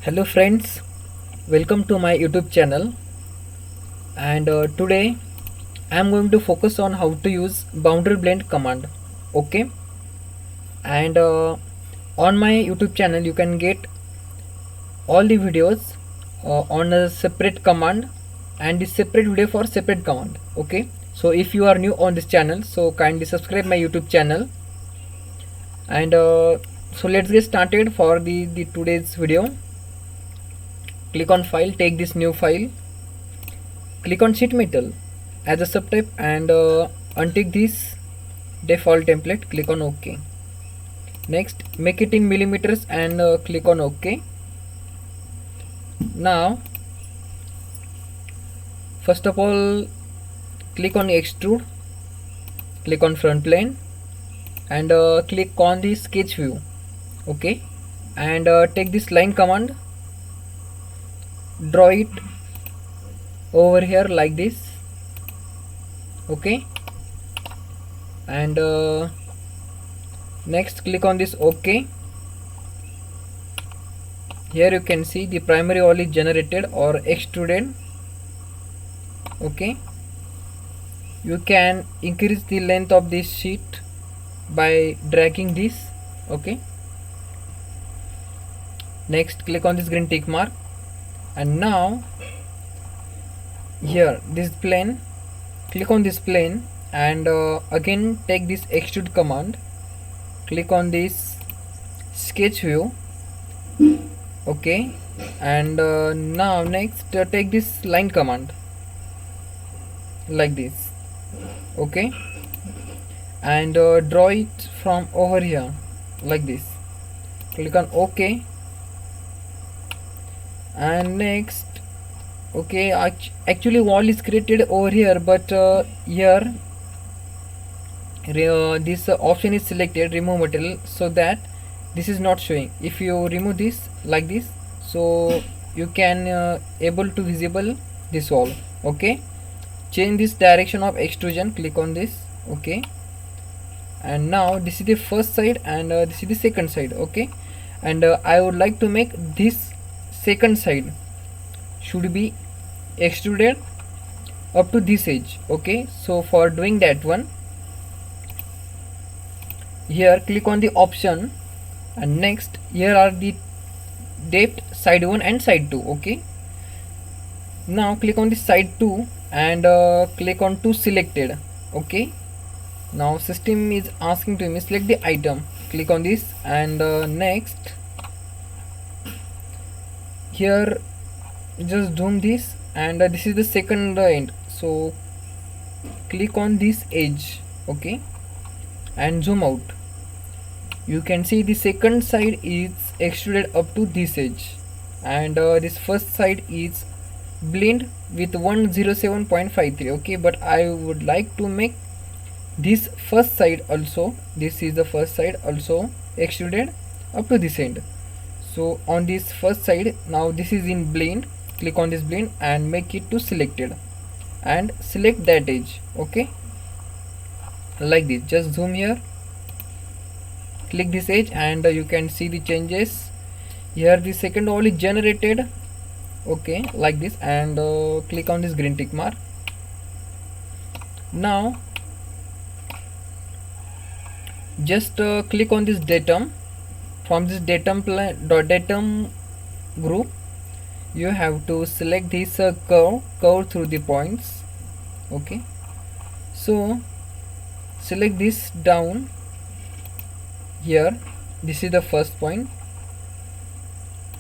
Hello friends, welcome to my YouTube channel. And today I am going to focus on how to use boundary blend command. Okay, and on my YouTube channel you can get all the videos on a separate command and the separate video for separate command. Okay, so if you are new on this channel, so kindly subscribe my YouTube channel. And so let's get started for the today's video. Click on file, take this new file, click on sheet metal as a subtype and untick this default template, click on OK. Next make it in millimeters and click on OK. Now first of all click on extrude, click on front plane and click on the sketch view. Okay, and take this line command, draw it over here like this. Okay, and next click on this OK. Here you can see the primary wall is generated or extruded. Okay, you can increase the length of this sheet by dragging this. Okay, next click on this green tick mark, and now here this plane, click on this plane and again take this extrude command, click on this sketch view. Okay, and now next take this line command like this. Okay, and draw it from over here like this, click on OK. And next, okay, actually wall is created over here, but here this option is selected, remove material, so that this is not showing. If you remove this like this, so you can able to visible this wall. Okay, change this direction of extrusion, click on this. Okay, and now this is the first side and this is the second side. Okay, and I would like to make this second side should be extruded up to this edge. Okay, so for doing that one, here click on the option and next here are the depth side 1 and side 2. Okay, now click on the side 2 and click on to selected. Okay, now system is asking to me select the item, click on this and next here just zoom this and this is the second end, so click on this edge. Okay, and zoom out. You can see the second side is extruded up to this edge and this first side is blend with 107.53. okay, but I would like to make this first side also, this is the first side also extruded up to this end. So on this first side, now this is in blend, click on this blend and make it to selected and select that edge. Okay, like this, just zoom here, click this edge and you can see the changes. Here the second wall is generated. Okay, like this, and click on this green tick mark. Now just click on this datum. From this datum group, you have to select this curve through the points. Okay, so select this down here. This is the first point,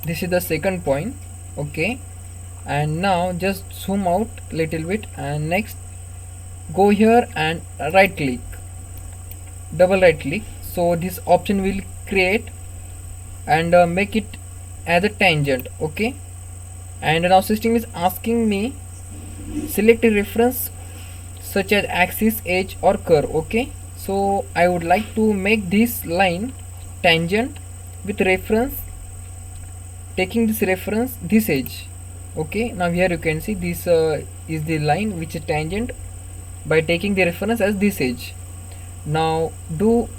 this is the second point. Okay, and now just zoom out little bit and next go here and right click, double right click, so this option will create and make it as a tangent. Okay, and now system is asking me select a reference such as axis, edge or curve. Okay, so I would like to make this line tangent with reference, taking this reference this edge. Okay, now here you can see this is the line which is tangent by taking the reference as this edge. Now do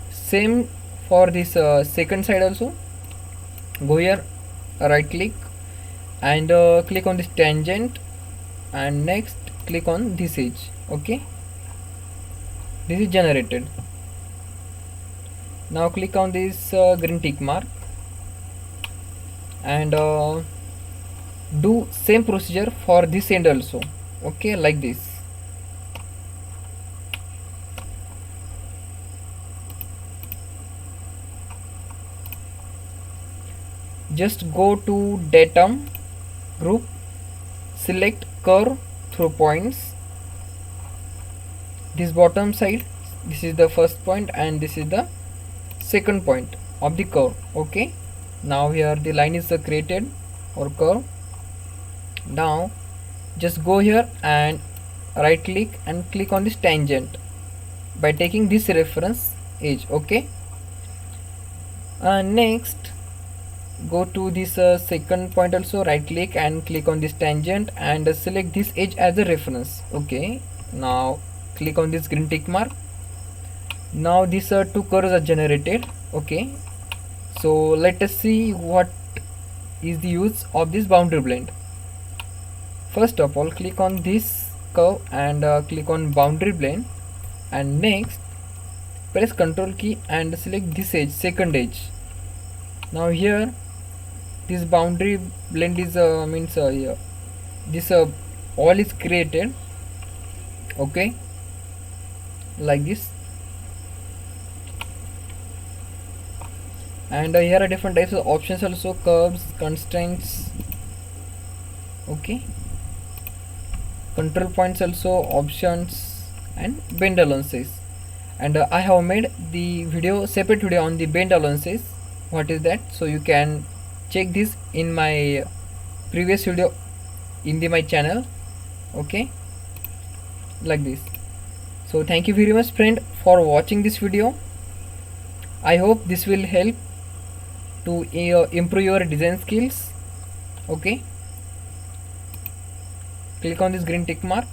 same for this second side also. Go here, right click and click on this tangent, and next click on this edge. Okay, this is generated. Now click on this green tick mark and do same procedure for this end also. Okay, like this. Just go to datum group, select curve through points. This bottom side, this is the first point and this is the second point of the curve. Okay, now here the line is created or curve. Now just go here and right click and click on this tangent by taking this reference edge. Okay, next go to this second point also, right click and click on this tangent and select this edge as a reference. Okay, now click on this green tick mark. Now these two curves are generated. Okay, so let us see what is the use of this boundary blend. First of all, click on this curve and click on boundary blend, and next press Ctrl key and select this edge, second edge. Now here this boundary blend is here this all is created. Okay, like this. And here are different types of options also, curves, constraints. Okay, control points also, options, and bend allowances. And I have made the video, separate video on the bend allowances, what is that, so you can check this in my previous video in my channel. Okay, like this. So thank you very much friend for watching this video. I hope this will help to improve your design skills. Okay, click on this green tick mark.